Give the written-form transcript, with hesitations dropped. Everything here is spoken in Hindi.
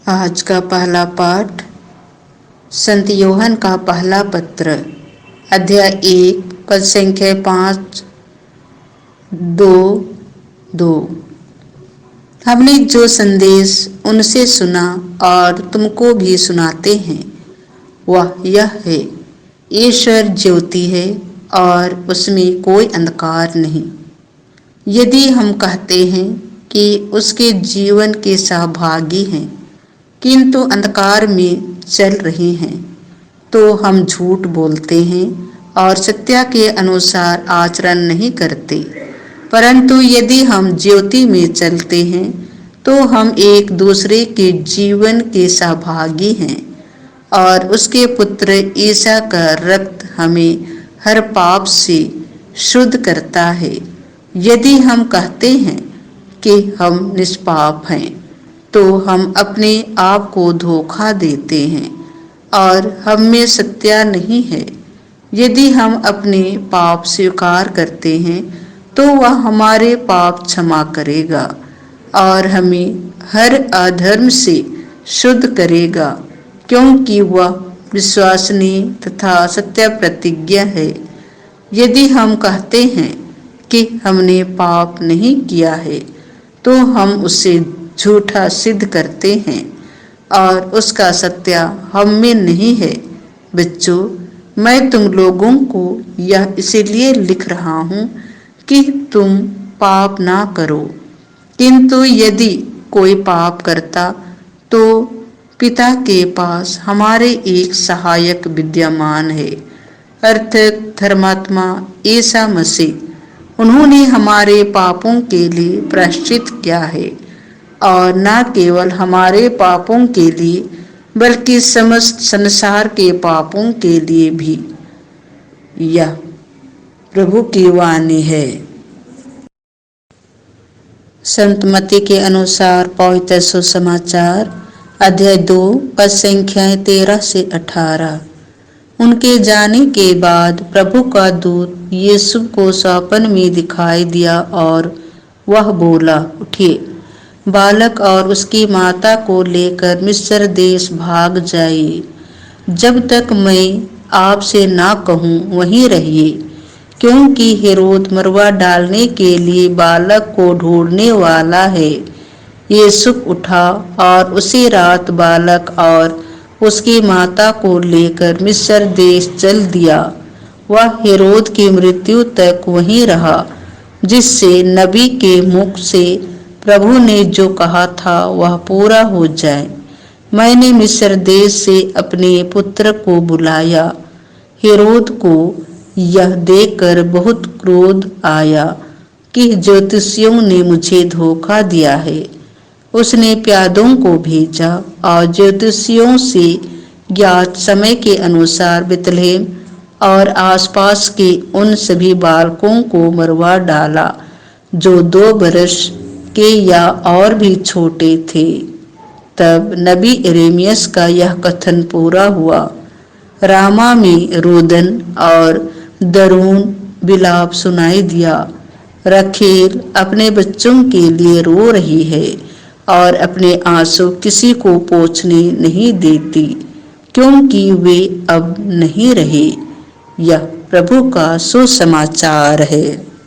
आज का पहला पाठ संत यूहन्ना का पहला पत्र, अध्याय 1, पद संख्या 5:2-2। हमने जो संदेश उनसे सुना और तुमको भी सुनाते हैं वह यह है, ईश्वर ज्योति है और उसमें कोई अंधकार नहीं। यदि हम कहते हैं कि उसके जीवन के सहभागी हैं किंतु अंधकार में चल रहे हैं तो हम झूठ बोलते हैं और सत्य के अनुसार आचरण नहीं करते। परंतु यदि हम ज्योति में चलते हैं तो हम एक दूसरे के जीवन के सहभागी हैं और उसके पुत्र ईसा का रक्त हमें हर पाप से शुद्ध करता है। यदि हम कहते हैं कि हम निष्पाप हैं तो हम अपने आप को धोखा देते हैं और हम में सत्य नहीं है। यदि हम अपने पाप स्वीकार करते हैं तो वह हमारे पाप क्षमा करेगा और हमें हर अधर्म से शुद्ध करेगा, क्योंकि वह विश्वसनीय तथा सत्य प्रतिज्ञा है। यदि हम कहते हैं कि हमने पाप नहीं किया है तो हम उसे झूठा सिद्ध करते हैं और उसका सत्य हम में नहीं है। बच्चों, मैं तुम लोगों को यह इसलिए लिख रहा हूँ कि तुम पाप ना करो। किंतु यदि कोई पाप करता तो पिता के पास हमारे एक सहायक विद्यमान है, अर्थात धर्मात्मा ईसा मसीह। उन्होंने हमारे पापों के लिए प्रायश्चित किया है और न केवल हमारे पापों के लिए बल्कि समस्त संसार के पापों के लिए भी। यह प्रभु की वाणी है। संत मत्ती के अनुसार पवित्र सुसमाचार, अध्याय 2, पद संख्या 13-18। उनके जाने के बाद प्रभु का दूत यीशु को स्वप्न में दिखाई दिया और वह बोला, उठिए, बालक और उसकी माता को लेकर मिस्र देश भाग जाइए। जब तक मैं आपसे ना कहूँ वहीं रहिए, क्योंकि हेरोद मरवा डालने के लिए बालक को ढूंढने वाला है। यूसुफ उठा और उसी रात बालक और उसकी माता को लेकर मिस्र देश चल दिया। वह हेरोद की मृत्यु तक वहीं रहा, जिससे नबी के मुख से प्रभु ने जो कहा था वह पूरा हो जाए, मैंने मिस्र देश से अपने पुत्र को बुलाया। हेरोद को यह देखकर बहुत क्रोध आया कि ज्योतिषियों ने मुझे धोखा दिया है। उसने प्यादों को भेजा और ज्योतिषियों से ज्ञात समय के अनुसार बेतलहम और आसपास के उन सभी बालकों को मरवा डाला जो 2 बरस के या और भी छोटे थे। तब नबी यिर्मयाह का यह कथन पूरा हुआ, रामा में रोदन और दरुन विलाप सुनाई दिया। रखेल अपने बच्चों के लिए रो रही है और अपने आंसू किसी को पोंछने नहीं देती, क्योंकि वे अब नहीं रहे। यह प्रभु का सुसमाचार है।